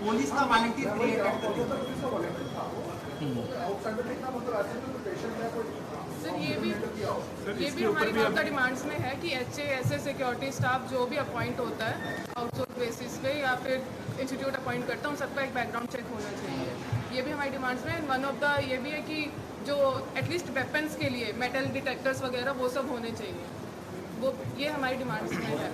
Police का volunteer created कर दिया। सर ये भी हमारी वन ऑफ द डिमांड्स में है कि HA सिक्योरिटी स्टाफ जो भी अपॉइंट होता है आउटसोर्स बेसिस पे या फिर इंस्टीट्यूट अपॉइंट करता है उन सबका एक बैकग्राउंड चेक होना चाहिए। ये भी हमारी डिमांड्स में वन ऑफ द ये भी है कि जो एटलीस्ट वेपन्स के लिए मेटल डिटेक्टर्स वगैरह वो सब होने चाहिए। वो ये हमारी डिमांड्स में है।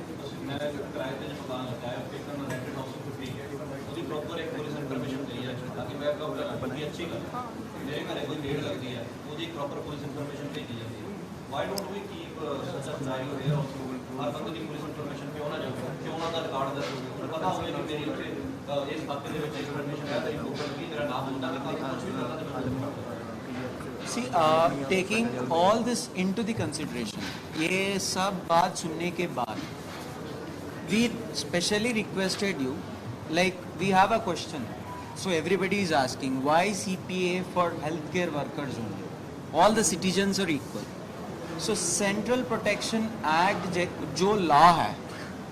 प्रॉपर एक पुलिस इन्फॉर्मेशन चाहिए ताकि मैं बड़ी अच्छी कर मेरे घर कोई भीड़ लगती है मुझे प्रॉपर पुलिस इन्फॉर्मेशन भेजी जाती है। Why don't we keep such a scenario here also हर बंदे की पुलिस इन्फॉर्मेशन क्यों ना जाए क्यों ना दा रिकॉर्ड दे पता होवे कि मेरी उत्ते इस खाते ਦੇ ਵਿੱਚ इन्फॉर्मेशन है तेरी ऊपर की तेरा नाम होता है कुछ भी करना ते See, taking all this into the consideration, ये सब बात सुनने के बाद, we specially requested you, like we have a question. So everybody is asking, why CPA for healthcare workers only? All the citizens are equal. So Central Protection Act जो law है,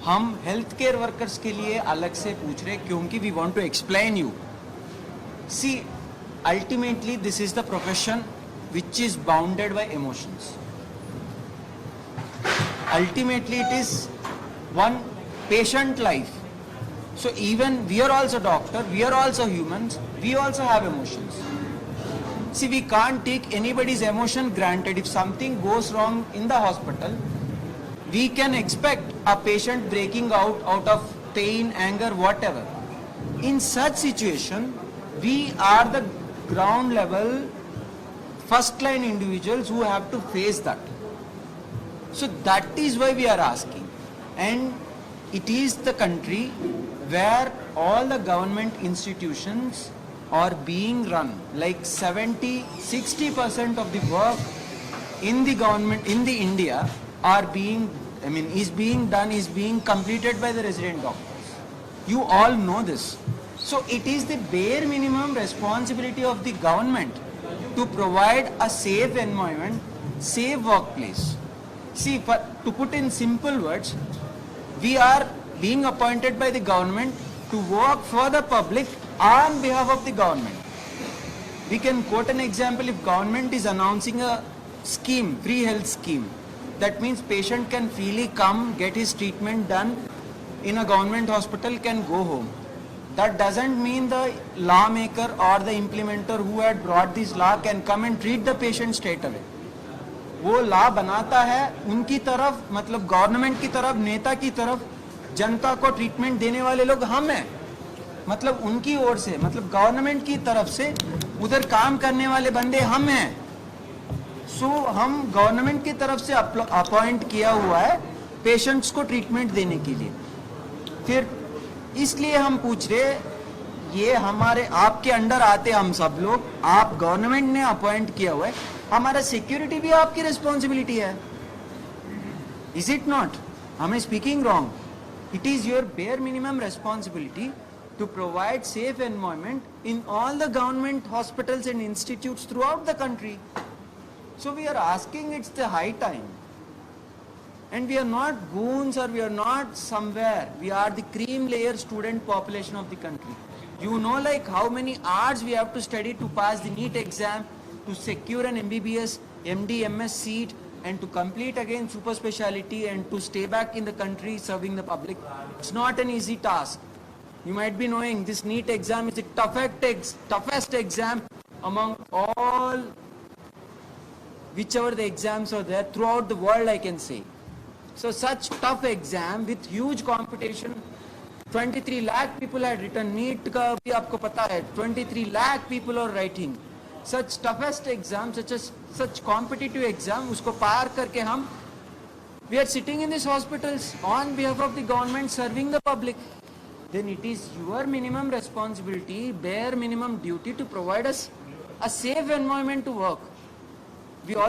हम healthcare workers के लिए अलग से पूछ रहे क्योंकि we want to explain you. See, ultimately this is the profession which is bounded by emotions. Ultimately it is one patient life. So even we are also doctor, we are also humans, we also have emotions. See, we can't take anybody's emotion granted. If something goes wrong in the hospital, we can expect a patient breaking out of pain, anger, whatever. In such situation, we are the ground level first line individuals who have to face that. So that is why we are asking, and it is the country where all the government institutions are being run, like 70-60% of the work in the government in the India are being is being completed by the resident doctors. You all know this. So it is the bare minimum responsibility of the government to provide a safe environment, safe workplace. See, to put in simple words, we are being appointed by the government to work for the public on behalf of the government. We can quote an example. If government is announcing a scheme, free health scheme, that means patient can freely come, get his treatment done in a government hospital, can go home. That doesn't mean the lawmaker or the implementer who had brought this law can come and treat the patient straight away. वो law बनाता है उनकी तरफ, मतलब government की तरफ, नेता की तरफ, जनता को ट्रीटमेंट देने वाले लोग हम हैं, मतलब उनकी ओर से, मतलब गवर्नमेंट की तरफ से उधर काम करने वाले बंदे हम हैं. सो हम गवर्नमेंट की तरफ से अपॉइंट किया हुआ है पेशेंट्स को ट्रीटमेंट देने के लिए. फिर इसलिए हम पूछ रहे, ये हमारे आपके अंडर आते हम सब लोग, आप गवर्नमेंट ने अपॉइंट किया हुआ है, हमारा सिक्योरिटी भी आपकी रिस्पॉन्सिबिलिटी है. Is it not? हमें speaking wrong? It is your bare minimum responsibility to provide safe environment in all the government hospitals and institutes throughout the country. So we are asking, it's the high time. And we are not goons or we are not somewhere. We are the cream layer student population of the country. You know, like how many hours we have to study to pass the NEET exam, to secure an MBBS, MD, MS seat, and to complete again super speciality and to stay back in the country serving the public. It's not an easy task. You might be knowing this NEET exam is the toughest exam among all whichever the exams are there throughout the world, I can say. So such tough exam with huge competition, 23 lakh people had written. NEET का भी आपको पता है, 23 lakh people are writing. Such toughest exam, such competitive exam, उसको पार करके हम we are sitting in these hospitals on behalf of the government serving the public. Then it is your minimum responsibility, bare minimum duty to provide us a safe environment to work. We all